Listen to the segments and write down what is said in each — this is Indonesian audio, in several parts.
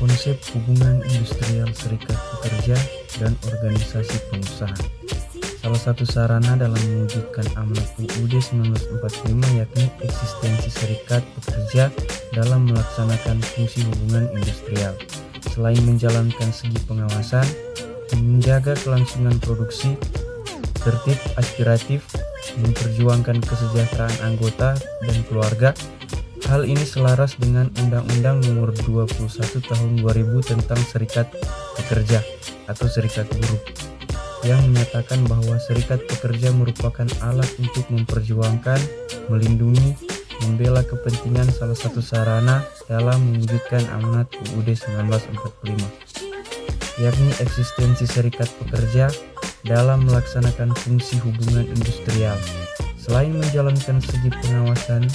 Konsep hubungan industrial serikat pekerja dan organisasi pengusaha. Salah satu sarana dalam mewujudkan amanat UUD 1945 yakni eksistensi serikat pekerja dalam melaksanakan fungsi hubungan industrial. Selain menjalankan segi pengawasan, menjaga kelangsungan produksi, tertib aspiratif, memperjuangkan kesejahteraan anggota dan keluarga. Hal ini selaras dengan Undang-Undang Nomor 21 Tahun 2000 tentang Serikat Pekerja atau Serikat Buruh yang menyatakan bahwa serikat pekerja merupakan alat untuk memperjuangkan, melindungi, membela kepentingan salah satu sarana dalam mewujudkan amanat UUD 1945, yakni eksistensi serikat pekerja dalam melaksanakan fungsi hubungan industrial. Selain menjalankan segi pengawasan,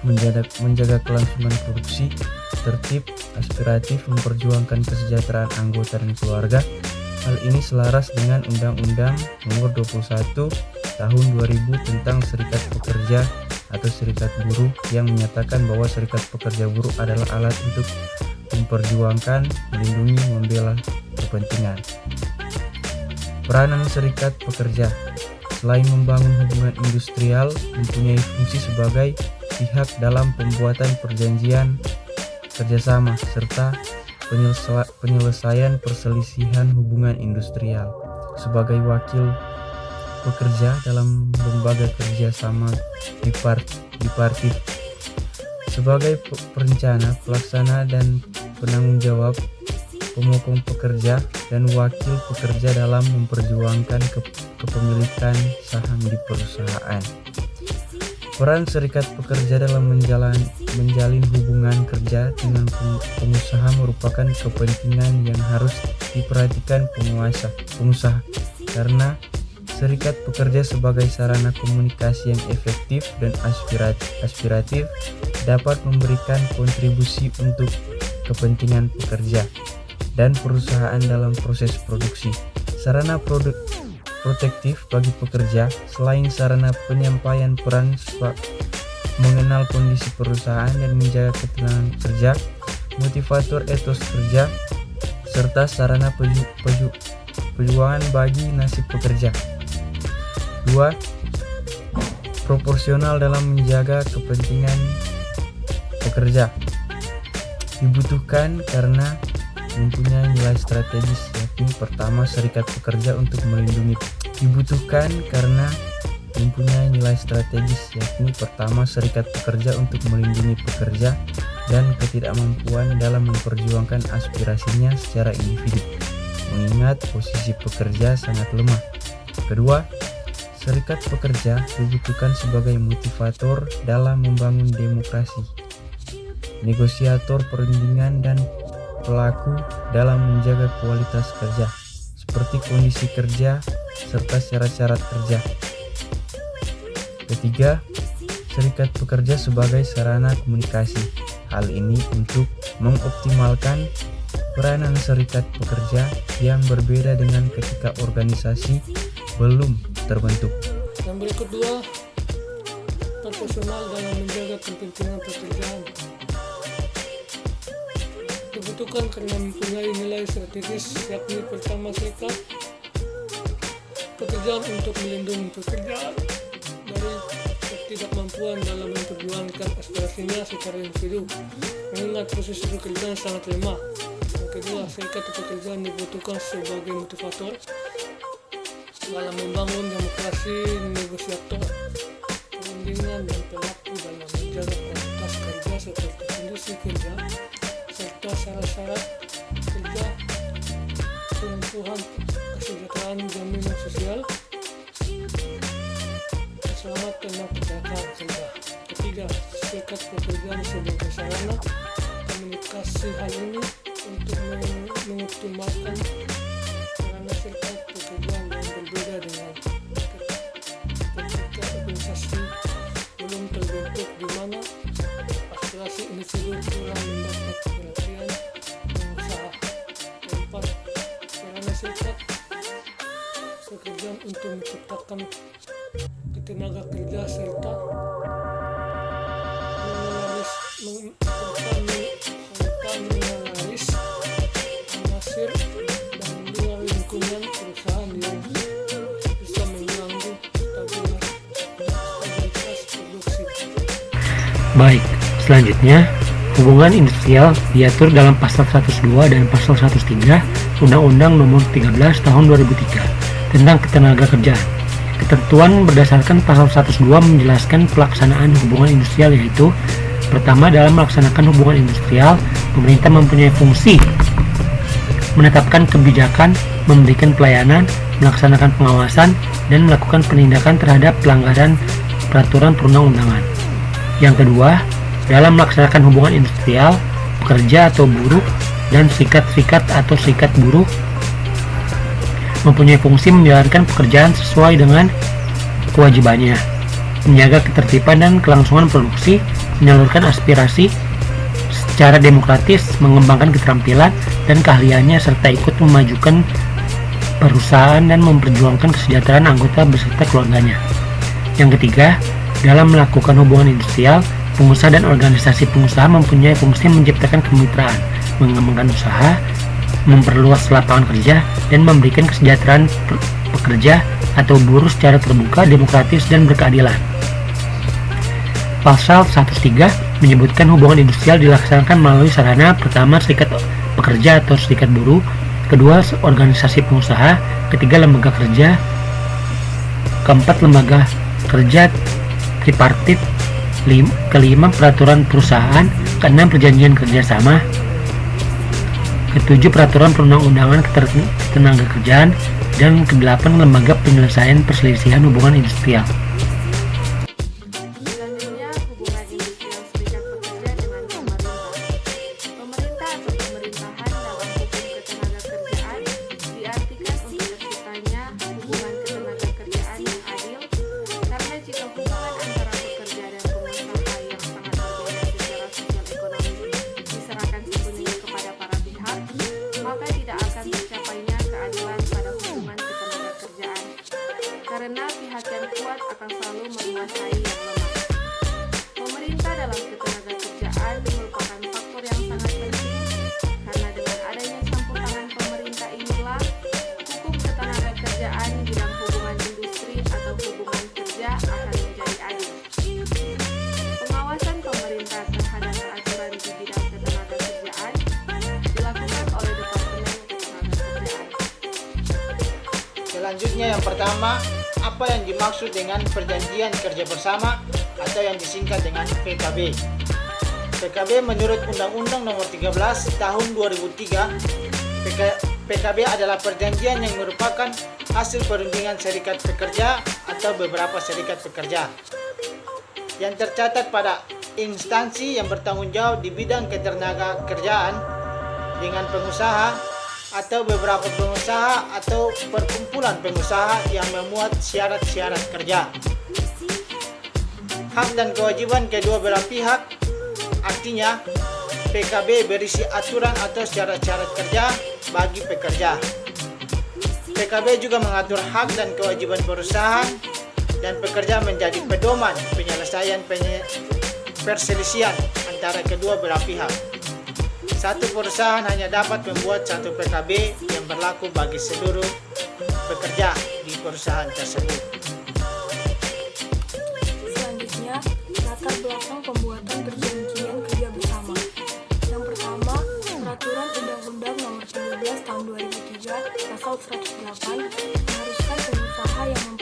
menjaga kelangsungan produksi, tertib, aspiratif, memperjuangkan kesejahteraan anggota dan keluarga. Hal ini selaras dengan Undang-Undang Nomor 21 Tahun 2000 tentang Serikat Pekerja atau Serikat Buruh yang menyatakan bahwa serikat pekerja buruh adalah alat untuk memperjuangkan, melindungi, membela kepentingan. Peranan serikat pekerja selain membangun hubungan industrial, mempunyai fungsi sebagai pihak dalam pembuatan perjanjian kerjasama serta penyelesaian perselisihan hubungan industrial. Sebagai wakil pekerja dalam lembaga kerjasama bipartit, sebagai perencana, pelaksana dan penanggung jawab, pemokong pekerja dan wakil pekerja dalam memperjuangkan kepemilikan saham di perusahaan. Peran serikat pekerja dalam menjalin hubungan kerja dengan pengusaha merupakan kepentingan yang harus diperhatikan pengusaha karena serikat pekerja sebagai sarana komunikasi yang efektif dan aspiratif dapat memberikan kontribusi untuk kepentingan pekerja dan perusahaan dalam proses produksi. Sarana protektif bagi pekerja selain sarana penyampaian peran mengenal kondisi perusahaan dan menjaga ketenangan kerja, motivator etos kerja, serta sarana perjuangan bagi nasib pekerja. 2. Proporsional dalam menjaga kepentingan pekerja. Dibutuhkan karena mempunyai nilai strategis, yakni pertama serikat pekerja untuk melindungi. Dibutuhkan karena mempunyai nilai strategis, yakni pertama serikat pekerja untuk melindungi pekerja dan ketidakmampuan dalam memperjuangkan aspirasinya secara individu, mengingat posisi pekerja sangat lemah. Kedua, serikat pekerja dibutuhkan sebagai motivator dalam membangun demokrasi, negosiator perundingan dan pelaku dalam menjaga kualitas kerja, seperti kondisi kerja serta syarat-syarat kerja. Ketiga, serikat pekerja sebagai sarana komunikasi. Hal ini untuk mengoptimalkan peranan serikat pekerja yang berbeda dengan ketika organisasi belum terbentuk. Yang berikut dua, proporsional dalam menjaga kepentingan pekerjaan. Dibutuhkan karena mempunyai nilai strategis, yakni pertama serikat pekerjaan untuk melindungi pekerja dari ketidakmampuan dalam memperjuangkan aspirasinya secara individu, mengingat posisi pekerjaan sangat lemah. Yang kedua, serikat pekerjaan dibutuhkan sebagai motivator dalam membangun demokrasi, negosiator perundingan dan pelaku dalam menjaga kualitas kerja seperti kondisi kerja serta syarat-syarat kerja, penumpuhan kesejahteraan jaminan sosial, keselamatan dan kesehatan kerja. Ketiga, serikat pekerjaan sebagai sarana komunikasi. Hal ini untuk mengoptimalkan sarana serikat pekerjaan yang berbeda dengan ketika organisasi belum terbentuk, di mana aspirasi individu kurang mendapat perhatian pengusaha. Keempat, sarana serikat pekerjaan untuk menciptakan ketenaga kerja serta mengenalisi Baik, selanjutnya hubungan industrial diatur dalam pasal 102 dan pasal 103 Undang-Undang Nomor 13 Tahun 2003 tentang Ketenagakerjaan. Ketentuan berdasarkan pasal 102 menjelaskan pelaksanaan hubungan industrial, yaitu pertama, dalam melaksanakan hubungan industrial, pemerintah mempunyai fungsi menetapkan kebijakan, memberikan pelayanan, melaksanakan pengawasan, dan melakukan penindakan terhadap pelanggaran peraturan perundang-undangan. Yang kedua, dalam melaksanakan hubungan industrial, pekerja atau buruh dan serikat-serikat atau serikat buruh mempunyai fungsi menjalankan pekerjaan sesuai dengan kewajibannya, menjaga ketertiban dan kelangsungan produksi, menyalurkan aspirasi secara demokratis, mengembangkan keterampilan dan keahliannya, serta ikut memajukan perusahaan dan memperjuangkan kesejahteraan anggota beserta keluarganya. Yang ketiga, dalam melakukan hubungan industrial, pengusaha dan organisasi pengusaha mempunyai fungsi menciptakan kemitraan, mengembangkan usaha, memperluas lapangan kerja, dan memberikan kesejahteraan pekerja atau buruh secara terbuka, demokratis, dan berkeadilan. Pasal 103 menyebutkan hubungan industrial dilaksanakan melalui sarana: pertama, serikat pekerja atau serikat buruh; kedua, organisasi pengusaha; ketiga, lembaga kerja; keempat, lembaga kerja tripartit; kelima, peraturan perusahaan; keenam, perjanjian kerjasama; ketujuh, peraturan perundang-undangan ketenagakerjaan; dan kedelapan, lembaga penyelesaian perselisihan hubungan industrial. Selanjutnya, hubungan industrial serikat pekerja dengan pemerintah. Pemerintah atau pemerintahan dalam hukum ketenagakerjaan diartikan untuk terciptanya hubungan ketenagakerjaan yang adil, karena jika hubungan antara pekerja dan pengusaha yang sangat berbeda secara sosial ekonomi diserahkan sepenuhnya kepada para pihak, maka tidak akan tercapainya keadilan pada hubungan ketenagakerjaan, karena pihak yang kuat akan selalu menguasai yang lemah. Pemerintah dalam ketenagakerjaan merupakan faktor yang sangat penting, karena dengan adanya campur tangan pemerintah inilah hukum ketenagakerjaan bidang hubungan industri atau hubungan kerja akan menjadi adil. Pengawasan pemerintah terhadap peraturan di bidang ketenagakerjaan dilakukan oleh Departemen Ketenagakerjaan. Selanjutnya, yang pertama, apa yang dimaksud dengan perjanjian kerja bersama atau yang disingkat dengan PKB. PKB menurut Undang-Undang Nomor 13 Tahun 2003, PKB adalah perjanjian yang merupakan hasil perundingan serikat pekerja atau beberapa serikat pekerja yang tercatat pada instansi yang bertanggung jawab di bidang ketenagakerjaan dengan pengusaha atau beberapa pengusaha atau perkumpulan pengusaha yang memuat syarat-syarat kerja. Hak dan kewajiban kedua belah pihak, artinya PKB berisi aturan atau syarat-syarat kerja bagi pekerja. PKB juga mengatur hak dan kewajiban perusahaan dan pekerja menjadi pedoman penyelesaian perselisihan antara kedua belah pihak. Satu perusahaan hanya dapat membuat satu PKB yang berlaku bagi seluruh pekerja di perusahaan tersebut. Selanjutnya, latar belakang pembuatan perjanjian kerja bersama. Yang pertama, Peraturan Undang-Undang Nomor 13 Tahun 2003 Pasal 108 mengharuskan pengusaha yang